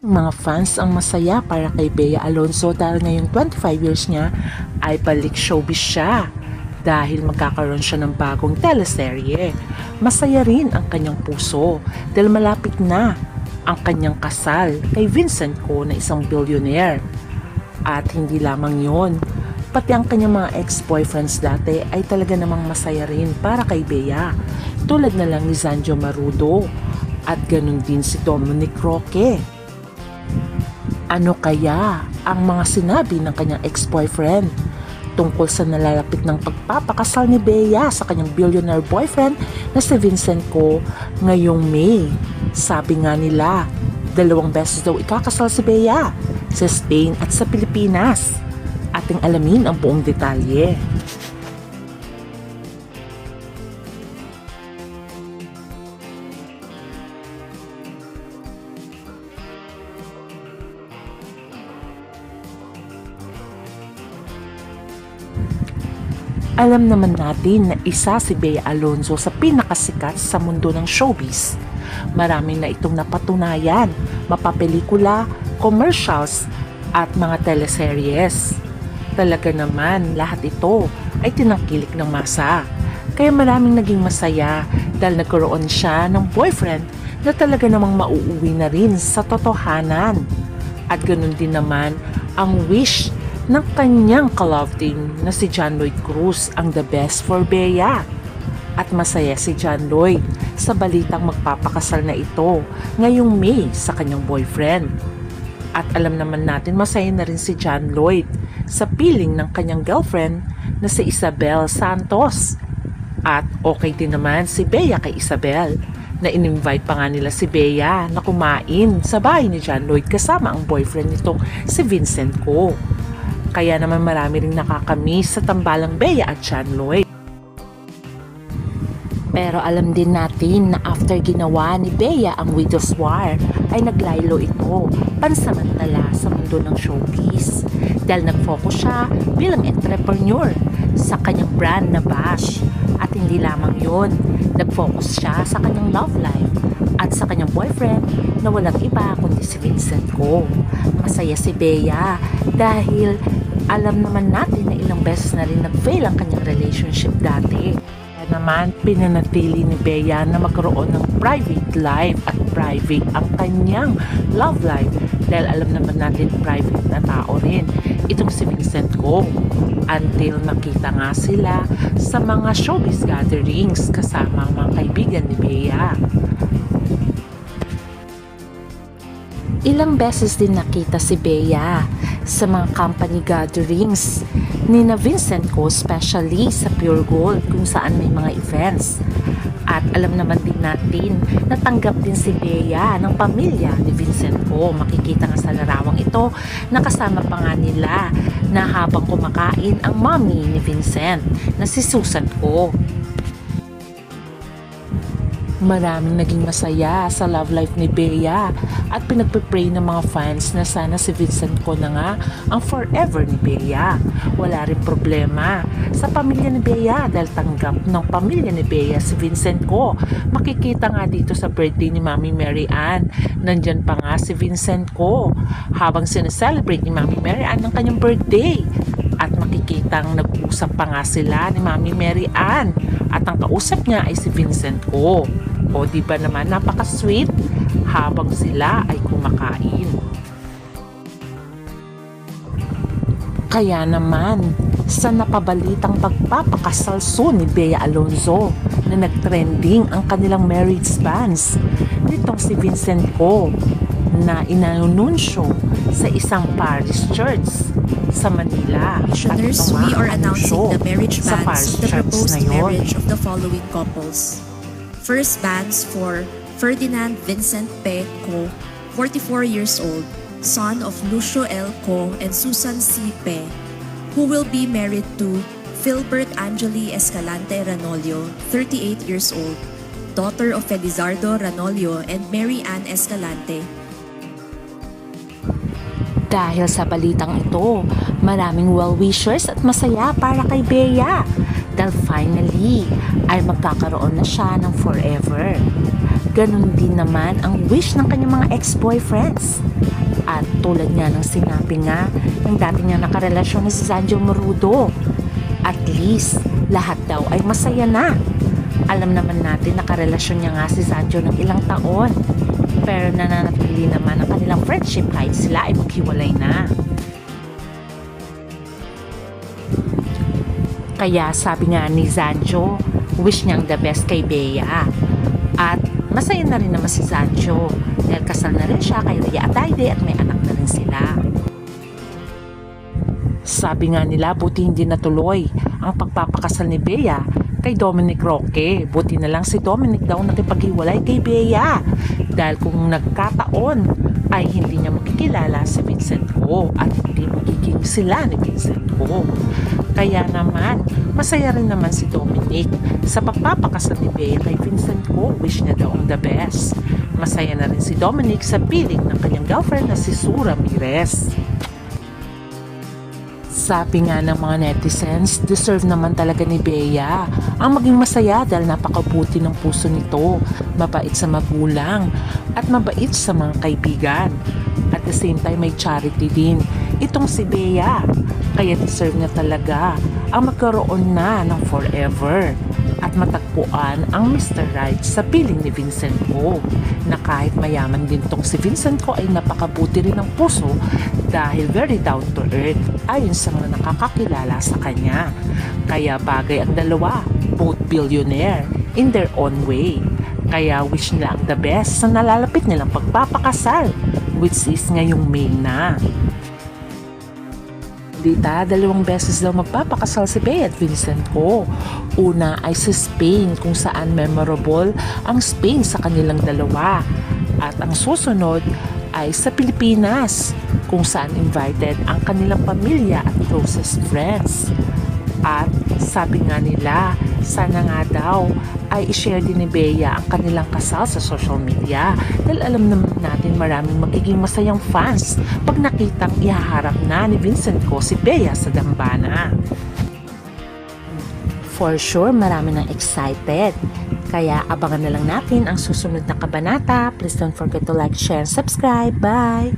Mga fans ang masaya para kay Bea Alonzo dahil ngayong 25 years niya ay balik showbiz siya dahil magkakaroon siya ng bagong teleserye. Masaya rin ang kanyang puso dahil malapit na ang kanyang kasal kay Vincent Ko na isang billionaire. At hindi lamang yon, pati ang kanyang mga ex-boyfriends dati ay talaga namang masaya rin para kay Bea. Tulad na lang ni Zanjo Marudo at ganun din si Dominic Roque. Ano kaya ang mga sinabi ng kanyang ex-boyfriend tungkol sa nalalapit ng pagpapakasal ni Bea sa kanyang billionaire boyfriend na si Vincent Ko ngayong May? Sabi nga nila, 2 beses daw ikakasal si Bea sa Spain at sa Pilipinas. Ating alamin ang buong detalye. Alam naman natin na isa si Bea Alonzo sa pinakasikat sa mundo ng showbiz. Marami na itong napatunayan, mapapelikula, commercials at mga teleseryes. Talaga naman lahat ito ay tinangkilik ng masa. Kaya maraming naging masaya dahil nagkaroon siya ng boyfriend na talaga namang mauuwi na rin sa totohanan. At ganun din naman ang wish ng kanyang ka-love team na si John Lloyd Cruz ang the best for Bea. At masaya si John Lloyd sa balitang magpapakasal na ito ngayong May sa kanyang boyfriend. At alam naman natin masaya na rin si John Lloyd sa piling ng kanyang girlfriend na si Isabel Santos. At okay din naman si Bea kay Isabel na in-invite pa nga nila si Bea na kumain sa bahay ni John Lloyd kasama ang boyfriend nitong si Vincent Ko. Kaya naman marami ring nakakamiss sa tambalang Bea at John Lloyd. Pero alam din natin na after ginawa ni Bea ang Widow's War ay naglaylo ito pansamantala sa mundo ng showbiz dahil nag-focus siya bilang entrepreneur sa kanyang brand na Bash. At hindi lamang yun, nag-focus siya sa kanyang love life at sa kanyang boyfriend na walang iba kundi si Vincent Ko. Masaya si Bea dahil alam naman natin na ilang beses na rin nag-fail ang kanyang relationship dati. Kaya naman, pinanatili ni Bea na magkaroon ng private life at private ang kanyang love life. Dahil alam naman natin private na tao rin itong si Vincent Ko. Until nakita nga sila sa mga showbiz gatherings kasama ang mga kaibigan ni Bea. Ilang beses din nakita si Bea sa mga company gatherings ni na Vincent Ko, especially sa Pure Gold kung saan may mga events. At alam naman din natin natanggap din si Bea ng pamilya ni Vincent Ko. Makikita nga sa larawang ito na kasama pa nga nila na habang kumakain ang mommy ni Vincent na si Susan Ko. Maraming naging masaya sa love life ni Bea at pinagpipray ng mga fans na sana si Vincent Ko na nga ang forever ni Bea. Wala rin problema sa pamilya ni Bea dahil tanggap ng pamilya ni Bea si Vincent Ko. Makikita nga dito sa birthday ni Mami Mary Ann, nandyan pa nga si Vincent Ko habang sineselebrate ni Mami Mary Ann ang kanyang birthday. At makikitang nag-usap pa nga sila ni Mami Mary Ann at ang kausap niya ay si Vincent Ko. O di ba naman napaka-sweet habang sila ay kumakain. Kaya naman sa napabalitang pagpapakasal soon ni Bea Alonzo na nagtrending ang kanilang marriage bands nitong si Vincent Ko na inanunsyo sa isang parish church sa Manila. Listeners, we are announcing the marriage sa bans parish of the church proposed na yun. marriage of the following couples. First bans for Ferdinand Vincent P. Co., 44 years old, son of Lucio L. Co. and Susan C. P., who will be married to Philbert Angeli Escalante Ranolio, 38 years old, daughter of Felizardo Ranolio and Mary Ann Escalante. Dahil sa balitang ito, maraming well-wishers at masaya para kay Bea dahil finally ay magkakaroon na siya ng forever. Ganon din naman ang wish ng kanyang mga ex-boyfriends. At tulad nga ng sinabi nga ng dati niya nakarelasyon na si Sanjo Marudo, at least lahat daw ay masaya na. Alam naman natin nakarelasyon niya nga si Sanjo ng ilang taon, pero nananatili naman ang kanilang friendship kahit sila ay maghiwalay na. Kaya sabi nga ni Sanjo, wish niyang the best kay Bea. At masaya na rin naman si Sanjo dahil kasal na rin siya kay Rhea Atayde at may anak na rin sila. Sabi nga nila, buti hindi natuloy ang pagpapakasal ni Bea kay Dominic Roque. Buti na lang si Dominic daw nakipaghiwalay kay Bea dahil kung nagkataon ay hindi niya makikilala si Vincent Ho at hindi magiging sila ni Vincent Ho. Kaya naman, masaya rin naman si Dominic sa pagpapakasal ni Bea kay Vincent Ho. Wish niya daw ang the best. Masaya na rin si Dominic sa piling ng kanyang girlfriend na si Sue Ramirez. Sabi nga ng mga netizens, deserve naman talaga ni Bea ang maging masaya dahil napakabuti ng puso nito, mabait sa magulang at mabait sa mga kaibigan. At the same time may charity din itong si Bea, kaya deserve niya talaga ang magkaroon na ng forever at matagpuan ang Mr. Right sa piling ni Vincent Ho, na kahit mayaman din tong si Vincent Ho ay napakabuti rin ng puso dahil very down to earth ayon sa mga nakakakilala sa kanya. Kaya bagay ang dalawa, both billionaire in their own way. Kaya wish nila ang the best sa nalalapit nilang pagpapakasal, which is ngayong May na. Dita, 2 beses daw magpapakasal si Bea at Vincent Ho. Una ay sa Spain kung saan memorable ang Spain sa kanilang dalawa. At ang susunod ay sa Pilipinas kung saan invited ang kanilang pamilya at closest friends. At sabi nga nila, sana nga daw ay i-share din ni Bea ang kanilang kasal sa social media dahil alam naman natin maraming magiging masayang fans pag nakitang ihaharap na ni Vincent Ho si Bea sa dambana. For sure, marami nang excited. Kaya abangan na lang natin ang susunod na kabanata. Please don't forget to like, share, and subscribe. Bye!